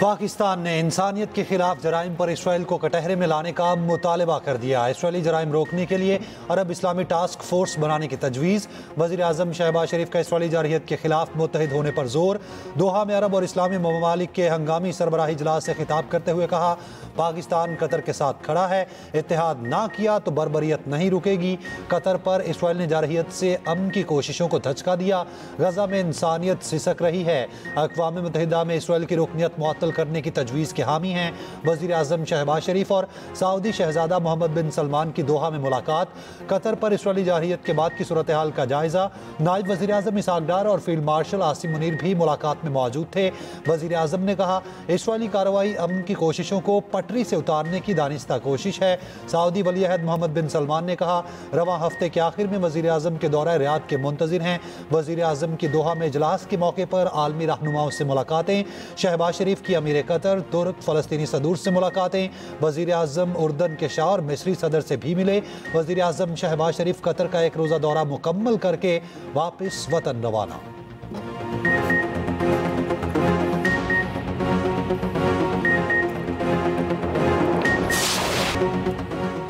पाकिस्तान ने इंसानियत के खिलाफ जराइम पर इसराइल को कटहरे में लाने का मुतालबा कर दिया। इसराइली जराइम रोकने के लिए अरब इस्लामी टास्क फोर्स बनाने की तजवीज़। वज़ीर आज़म शहबाज शरीफ का इसराइली जारहियत के खिलाफ मुत्तहिद होने पर जोर। दोहा में अरब और इस्लामी ममालिक के हंगामी सरबराही इजलास से खिताब करते हुए कहा, पाकिस्तान कतर के साथ खड़ा है, इत्तेहाद ना किया तो बर्बरियत नहीं रुकेगी। कतर पर इसराइल ने जारहियत से अमन की कोशिशों को धचका दिया। गजा में इंसानियत सिसक रही है। अक़वाम मुत्तहिदा में इसराइल की रुकनियत मुअत्तल करने की तजवीज़ के हामी हैं। वज़ीर आज़म शहबाज शरीफ और सऊदी शहजादा मोहम्मद बिन सलमान की दोहा में मुलाकात। कतर पर इसराइली जारहियत के बाद की सूरत हाल का जायजा। नायब वज़ीर आज़म इसहाक डार और फील्ड मार्शल आसिम मुनीर भी मुलाकात में मौजूद थे। वज़ीर आज़म ने कहा, इसराइली कार्रवाई अमन की कोशिशों को पटरी से उतारने की दानिस्ता कोशिश है। सऊदी वली अहद मोहम्मद बिन सलमान ने कहा, रवां हफ्ते के आखिर में वज़ीर आज़म के दौरा रियाद के मुंतज़िर हैं। वज़ीर आज़म की दोहा में इजलास के मौके पर आलमी रहनुमाओं से मुलाकातें। शहबाज शरीफ की अमीर कतर, तुर्क, फ़लस्तीनी सदूर से मुलाकातें। वज़ीर आज़म उर्दन के शाह और मिस्री सदर से भी मिले। वज़ीर आज़म शहबाज शरीफ कतर का एक रोज़ा दौरा मुकम्मल करके वापस वतन रवाना।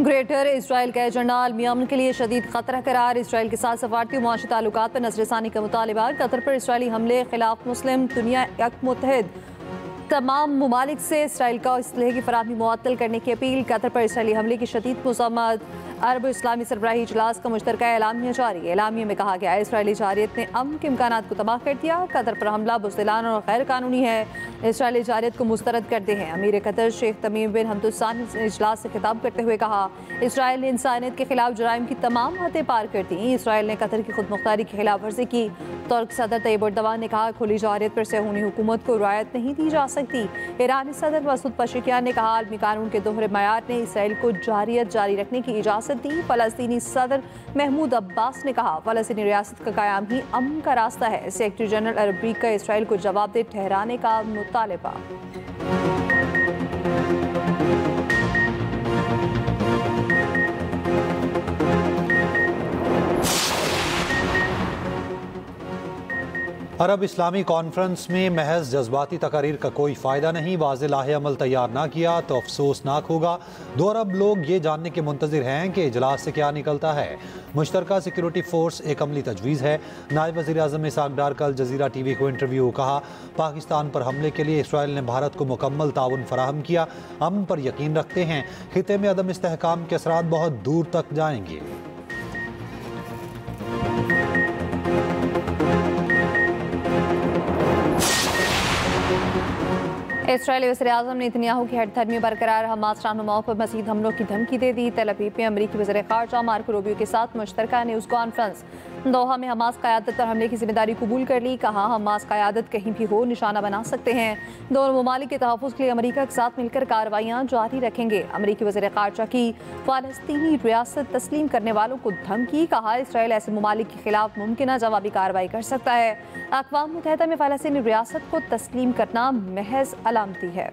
ग्रेटर इसराइल का एजेंडा आलमी अमन के लिए शदीद खतरा करार। इसराइल के साथ सफारती और मुआशी ताल्लुकात पर नजरसानी का मुतालिबा। कतर पर इसराइली हमले के खिलाफ मुस्लिम दुनिया एक मुत्तहिद। तमाम ममालिक से इसराइल का असलहे की फराहमी मुअत्तल करने की अपील। कतर पर इसराइली हमले की शदीद मज़म्मत। अरब इस्लामी सरबराही इजलास का मुश्तरका एलामिया जारी। एलामिया में कहा गया है, इसराइली जारहियत ने अमन के इम्कानात को तबाह कर दिया। कतर पर हमला बुज़दिलाना और गैर कानूनी है। इसराइली जारहियत को मुस्तरद करते हैं। अमीर कतर शेख तमीम बिन हमद अल सानी ने इजलास से खिताब करते हुए कहा, इसराइल ने इंसानियत के खिलाफ जराइम की तमाम हदें पार कर दी। इसराइल ने कतर की खुद मुख्तारी की खिलाफ वर्जी की। तुर्क सदर तैयब एर्दोगान ने कहा, खुली जारहियत पर सहूनी हुकूमत को रियायत नहीं दी जा सकती। ईरानी सदर मसूद पशेकियान ने कहा, आलमी कानून के दोहरे मयार ने इसराइल को जारहियत जारी रखने की इजाज़त दी। फ़लस्तीनी सदर महमूद अब्बास ने कहा, फ़लस्तीनी रियासत का क़याम ही अमन का रास्ता है। सेक्रेटरी जनरल अरब लीग का इसराइल को जवाबदेह ठहराने का मुतालबा। अरब इस्लामी कॉन्फ्रेंस में महज जज्बाती तकारीर का कोई फ़ायदा नहीं। वाज़ेह लाहे अमल तैयार ना किया तो अफसोसनाक होगा। 2 अरब लोग ये जानने के मुंतज़िर हैं कि इजलास से क्या निकलता है। मुश्तरका सिक्योरिटी फोर्स एक अमली तजवीज़ है। नायब वज़ीर आज़म इसहाक डार कल जज़ीरा TV को इंटरव्यू कहा, पाकिस्तान पर हमले के लिए इसराइल ने भारत को मुकम्मल ताउन फराहम किया। अमन पर यकीन रखते हैं। खिते में अदम इस्तेहकाम के असरात बहुत दूर तक जाएंगे। इसराइली वज़ीर-ए-आज़म नेतन्याहू की हटधर्मी बरकरार। हमास रहनुमाओं पर मज़ीद हमलों की धमकी दे दी। तेल अवीव में अमरीकी वज़ीर ख़ारजा मार्को रूबियो के साथ मुश्तरका न्यूज़ कॉन्फ्रेंस। दोहा में हमास क़यादत पर हमले की जिम्मेदारी कबूल कर ली। कहा, हमास क़यादत कहीं भी हो निशाना बना सकते हैं। दोनों ममालिक के तहफ़्फ़ुज़ के लिए अमरीका के साथ मिलकर कार्रवाइयाँ जारी रखेंगे। अमरीकी वज़ीर ख़ारजा की फ़लस्तीनी रियासत तस्लीम करने वालों को धमकी। कहा, इसराइल ऐसे ममालिक के खिलाफ मुमकिन जवाबी कार्रवाई कर सकता है। अक़वाम मुत्तहिदा में फ़लस्तीनी रियासत को तस्लीम करना महज अलामती है।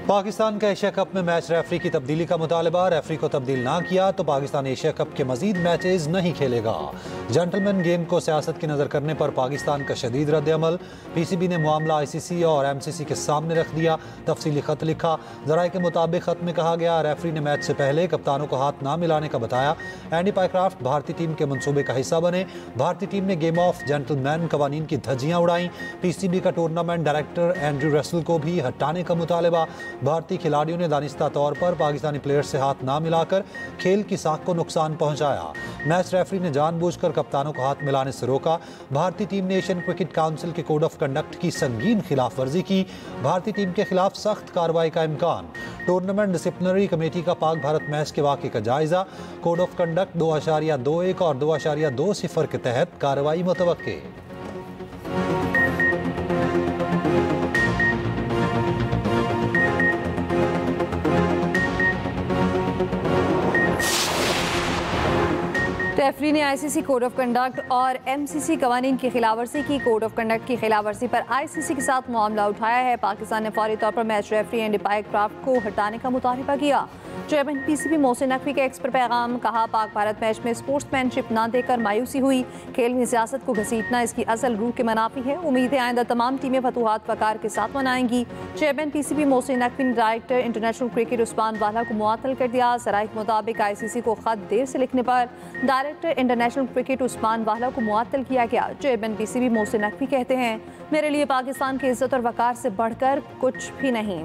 पाकिस्तान का एशिया कप में मैच रेफरी की तब्दीली का मुतालबा। रेफरी को तब्दील ना किया तो पाकिस्तान एशिया कप के मजीद मैचेज नहीं खेलेगा। जेंटलमैन गेम को सियासत की नज़र करने पर पाकिस्तान का शदीद रद्द-ए-अमल। PCB ने मामला ICC और MCC के सामने रख दिया। तफसीली खत लिखा। ज़राए के मुताबिक खत में कहा गया, रेफरी ने मैच से पहले कप्तानों को हाथ ना मिलाने का बताया। एंडी पाइक्राफ्ट भारतीय टीम के मनसूबे का हिस्सा बने। भारतीय टीम ने गेम ऑफ जेंटलमैन कवानीन की धज्जियाँ उड़ाई। PCB का टूर्नामेंट डायरेक्टर एंड्रू रसल को भी हटाने का मुतालबा। भारतीय खिलाड़ियों ने दानिस्ता तौर पर पाकिस्तानी प्लेयर से हाथ ना मिलाकर खेल की साख को नुकसान पहुंचाया। मैच रेफरी ने जानबूझकर कप्तानों को हाथ मिलाने से रोका। भारतीय टीम ने एशियन क्रिकेट काउंसिल के कोड ऑफ कंडक्ट की संगीन खिलाफ वर्जी की। भारतीय टीम के खिलाफ सख्त कार्रवाई का इम्कान। टूर्नामेंट डिसिप्लिनरी कमेटी का पाक भारत मैच के वाक़े का जायजा। कोड ऑफ कंडक्ट 2.21 और 2.20 के तहत कार्रवाई मुतवक्के। रेफरी ने ICC कोड ऑफ कंडक्ट और MCC कवानीन की खिलाफवर्जी की। कोड ऑफ कंडक्ट की खिलाफवर्जी पर ICC के साथ मामला उठाया है। पाकिस्तान ने फौरी तौर पर मैच रेफरी एंडी पाइक्राफ्ट को हटाने का मुतालबा किया। चेयरमैन पीसीबी मोहसिन नकवी के एक्स पर पैगाम, कहा पाक भारत मैच में स्पोर्ट्समैनशिप ना देकर मायूसी हुई, खेल में सियासत को घसीटना इसकी असल रूह के मुनाफी है। उम्मीद है आइंदा तमाम टीमें फतूहात वकार के साथ मनाएंगी। चेयरमैन पीसीबी मोहसिन नकवी ने डायरेक्टर इंटरनेशनल क्रिकेट उस्मान वाला को मुअत्तल कर दिया। सराय के मुताबिक आईसीसी को खत देर से लिखने पर डायरेक्टर इंटरनेशनल क्रिकेट उस्मान वाला को मुअत्तल किया गया। चेयरमैन पीसीबी मोहसिन नकवी कहते हैं, मेरे लिए पाकिस्तान की इज्जत और वकार से बढ़कर कुछ भी नहीं।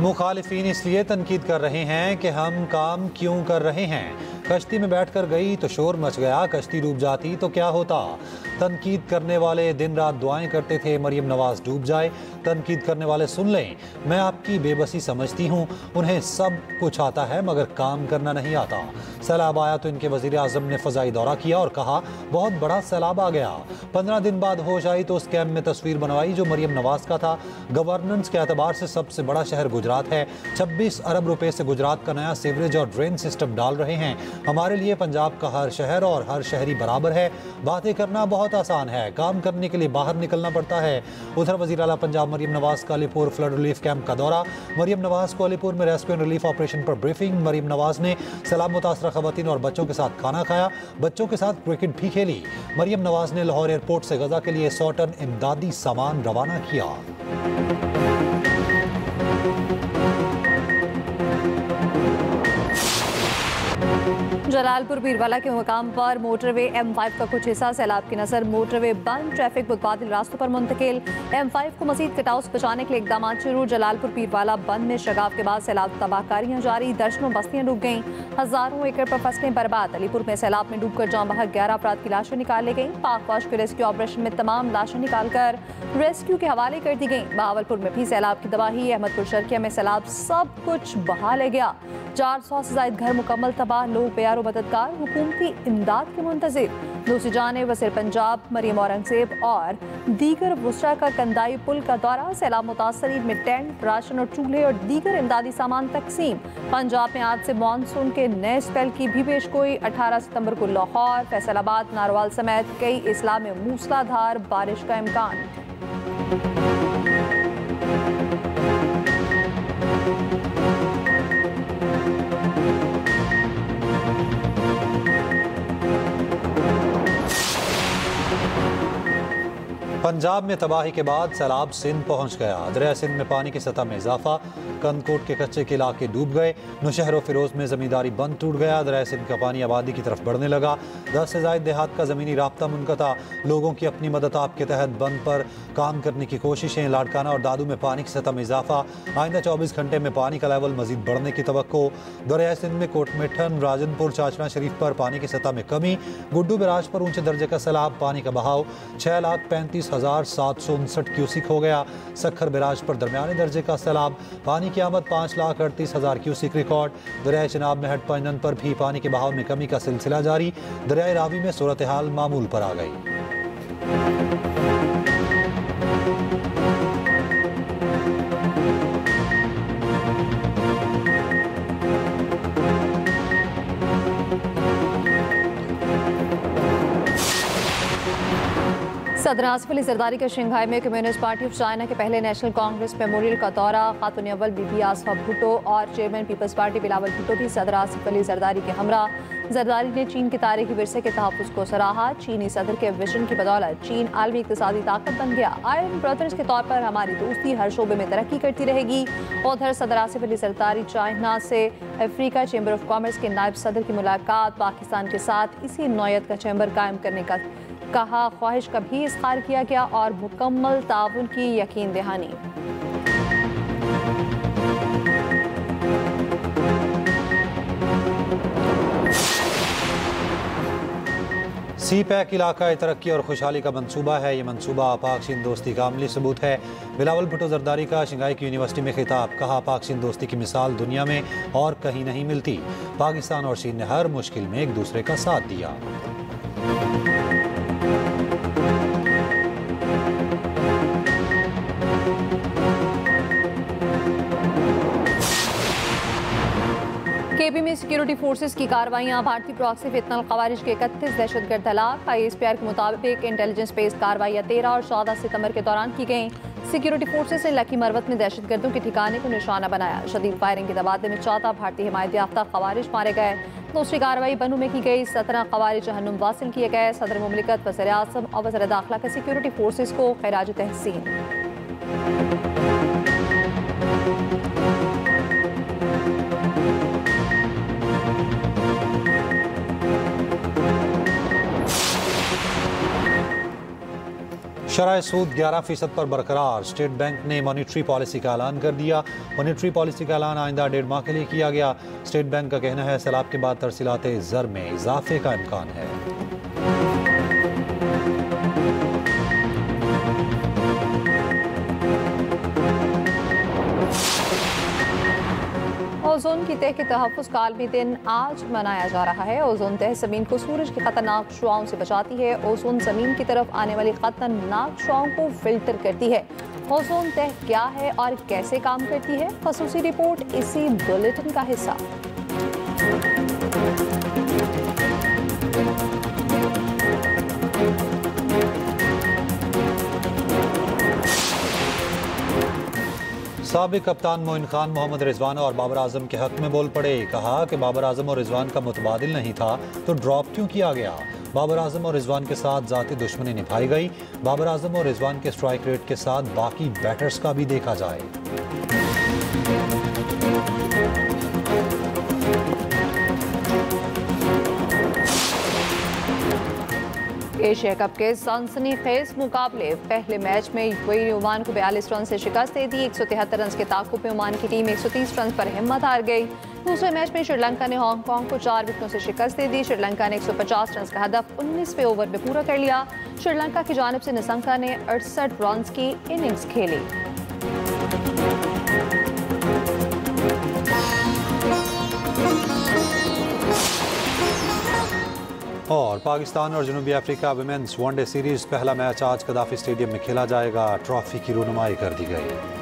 मुखालिफिन इसलिए तनकीद कर रहे हैं कि हम काम क्यों कर रहे हैं। कश्ती में बैठकर गई तो शोर मच गया, कश्ती डूब जाती तो क्या होता। तनकीद करने वाले दिन रात दुआएं करते थे मरियम नवाज डूब जाए। तनकीद करने वाले सुन लें, मैं आपकी बेबसी समझती हूँ, उन्हें सब कुछ आता है मगर काम करना नहीं आता। सैलाब आया तो इनके वजीर आजम ने फजाई दौरा किया और कहा बहुत बड़ा सैलाब आ गया। 15 दिन बाद होश आई तो उस कैंप में तस्वीर बनवाई जो मरियम नवाज का था। गवर्नेंस के एतबार से सबसे बड़ा शहर गुजरात है। 26 अरब रुपए से गुजरात का नया सीवरेज और ड्रेन सिस्टम डाल रहे हैं। हमारे लिए पंजाब का हर शहर और हर शहरी बराबर है। बातें करना बहुत आसान है, काम करने के लिए बाहर निकलना पड़ता है। उधर वजीर आला पंजाब मरियम नवाज का अलीपुर फ्लड रिलीफ कैंप का दौरा। मरियम नवाज को अलीपुर में रेस्क्यू एंड रिलीफ ऑपरेशन पर ब्रीफिंग। मरियम नवाज ने सैलाब मुतासरा खवातीन और बच्चों के साथ खाना खाया, बच्चों के साथ क्रिकेट भी खेली। मरियम नवाज ने लाहौर एयरपोर्ट से गजा के लिए 100 टन इमदादी सामान रवाना किया। जलालपुर पीरवाला के मुकाम पर मोटरवे M5 का कुछ हिस्सा सैलाब की नजर मोटरवे बंद, ट्रैफिक मुतबादिल रास्तों पर मुंतकिल। M5 को मजीद कटाव से बचाने के लिए इकदाम शुरू। जलालपुर पीरवाला बंद में शगाफ के बाद सैलाब तबाहकारियां जारी, दर्जनों बस्तियां डूब गईं, हजारों एकड़ पर फसलें बर्बाद। अलीपुर में सैलाब में डूबकर जाँ बहक 11 अफराद की लाशें निकाली गईं। पाक फौज के रेस्क्यू ऑपरेशन में तमाम लाशें निकालकर रेस्क्यू के हवाले कर दी गईं। बहावलपुर में भी सैलाब की तबाही, अहमदपुर शर्किया में सैलाब सब कुछ बहा ले गया। 400 से ज्यादा घर मुकम्मल तबाह, लोग बेयारो मददगार हुकूमती इमदाद के मुंतजिर। दूसरी जानिब वज़ीर पंजाब मरियम औरंगजेब और दीगर वुसरा का कंदाई पुल का दौरा। सैलाब मुतासरीन में टेंट, राशन और चूल्हे और दीगर इमदादी सामान तकसीम। पंजाब में आज से मानसून के नए स्पेल की भी पेशगोई। 18 सितंबर को लाहौर, फैसलाबाद, नारवाल समेत कई इस्ला में मूसलाधार बारिश का इम्कान। पंजाब में तबाही के बाद सैलाब सिंध पहुंच गया। दरिया सिंध में पानी की सतह में इजाफा, कंदकोट के कच्चे के इलाके डूब गए। नौशहर और फिरोज में जमींदारी बंद टूट गया। दरिया सिंध का पानी आबादी की तरफ बढ़ने लगा। 10 से ज्यादा देहात का जमीनी राब्ता मुनक़ता। लोगों की अपनी मदद आप के तहत बंद पर काम करने की कोशिशें। लाड़काना और दादू में पानी की सतह में इजाफा। आइंदा 24 घंटे में पानी का लेवल मजीद बढ़ने की तवक्को। दरिया सिंध में कोटमिठन, राजनपुर, चाचना शरीफ पर पानी की सतह में कमी। गुड्डू बराज पर ऊंचे दर्जे का सैलाब, पानी का बहाव 6,35,759 क्यूसिक हो गया। सखर बराज पर दरमियाने दर्जे का सैलाब, पानी की आमद 5,38,000 क्यूसिक रिकॉर्ड। दरिया चिनाब में हट पंजन पर भी पानी के बहाव में कमी का सिलसिला जारी। दरिया रावी में सूरत हाल मामूल पर आ गई। सदर आसिफ अली जरदारी का शंघाई में कम्युनिस्ट पार्टी ऑफ चाइना के पहले नेशनल कांग्रेस मेमोरियल का दौरा। खातून अव्वल बीबी आसफा भुट्टो और chairman People's Party Bilawal Bhutto भी सदर आसिफ अली जरदारी के हमरा। जरदारी ने चीन के तारीखी विरसे के तहफ़्फ़ुज़ को सराहा। चीनी सदर के विजन की बदौलत चीन आलमी इक़्तिसादी ताकत बन गया। आयरन ब्रदर्स के तौर पर हमारी दोस्ती हर शोबे में तरक्की करती रहेगी। उधर सदर आसिफ अली जरदारी चाइना से अफ्रीका चैम्बर ऑफ कॉमर्स के नायब सदर की मुलाकात। पाकिस्तान के साथ इसी नौयत का चैम्बर कायम करने का कहा, ख्वाहिश का भी इज़हार किया गया और मुकम्मल ताउन की यकीन दहानी। सी पैक इलाका तरक्की और खुशहाली का मंसूबा है। ये मंसूबा पाक चीन दोस्ती का अमली सबूत है। बिलावल भुट्टो जरदारी का शंघाई की यूनिवर्सिटी में खिताब, कहा पाक चीन दोस्ती की मिसाल दुनिया में और कहीं नहीं मिलती। पाकिस्तान और चीन ने हर मुश्किल में एक दूसरे का साथ दिया। केपी में सिक्योरिटी फोर्सेस की कार्रवाइयां, भारतीय प्रॉक्सी फितनल खवारिज के 31 दहशतगर्द हलाक। ISPR के मुताबिक इंटेलिजेंस बेस्ड कार्रवाइयां 13 और 14 सितंबर के दौरान की गई। सिक्योरिटी फोर्सेस ने लकी मरवत में दहशतगर्दों के ठिकाने को निशाना बनाया। शदीद फायरिंग के तबादले में 14 भारतीय हिमायत याफ्ता खवारिज मारे गए। दूसरी कार्रवाई बनू में की गई। 17 खवारिज जहन्नुम वासिल किए गए। सदर मुमलिकत, वज़ीर आज़म और वज़ीर दाखिला के सिक्योरिटी फोर्सेस को खिराज तहसीन। शरह सूद 11% पर बरकरार। स्टेट बैंक ने मॉनिटरी पॉलिसी का ऐलान कर दिया। मॉनिटरी पॉलिसी का ऐलान आइंदा 1.5 माह के लिए किया गया। स्टेट बैंक का कहना है सैलाब के बाद तरसीलात ज़र में इजाफे का इम्कान है। ओजोन की तह के तहफ़्फ़ुज़ का आलमी दिन आज मनाया जा रहा है। ओजोन तह ज़मीन को सूरज की खतरनाक शुआओं से बचाती है। ओजोन ज़मीन की तरफ आने वाली खतरनाक शुआओं को फिल्टर करती है। ओजोन तह क्या है और कैसे काम करती है, ख़ुसूसी रिपोर्ट इसी बुलेटिन का हिस्सा। साबिक कप्तान मोइन खान मोहम्मद रिजवान और बाबर आजम के हक में बोल पड़े। कहा कि बाबर आजम और रिजवान का मुतबादिल नहीं था तो ड्रॉप क्यों किया गया। बाबर आजम और रिजवान के साथ जाती दुश्मनी निभाई गई। बाबर आजम और रिजवान के स्ट्राइक रेट के साथ बाकी बैटर्स का भी देखा जाए। एशिया कप के सनसनीखेज मुकाबले, पहले मैच में यूएई ने ओमान को 42 रन से शिकस्त दे दी। 173 रन के ताकुब में ओमान की टीम 130 रन पर हिम्मत हार गई। दूसरे मैच में श्रीलंका ने हांगकांग को 4 विकेटों से शिकस्त दे दी। श्रीलंका ने 150 रन का हदफ 19वें ओवर में पूरा कर लिया। श्रीलंका की जानिब से निशंका ने 68 रन की इनिंग्स खेली। और पाकिस्तान और जनूबी अफ्रीका वुमेन्स वनडे सीरीज पहला मैच आज कदाफी स्टेडियम में खेला जाएगा। ट्रॉफी की रुनुमाई कर दी गई।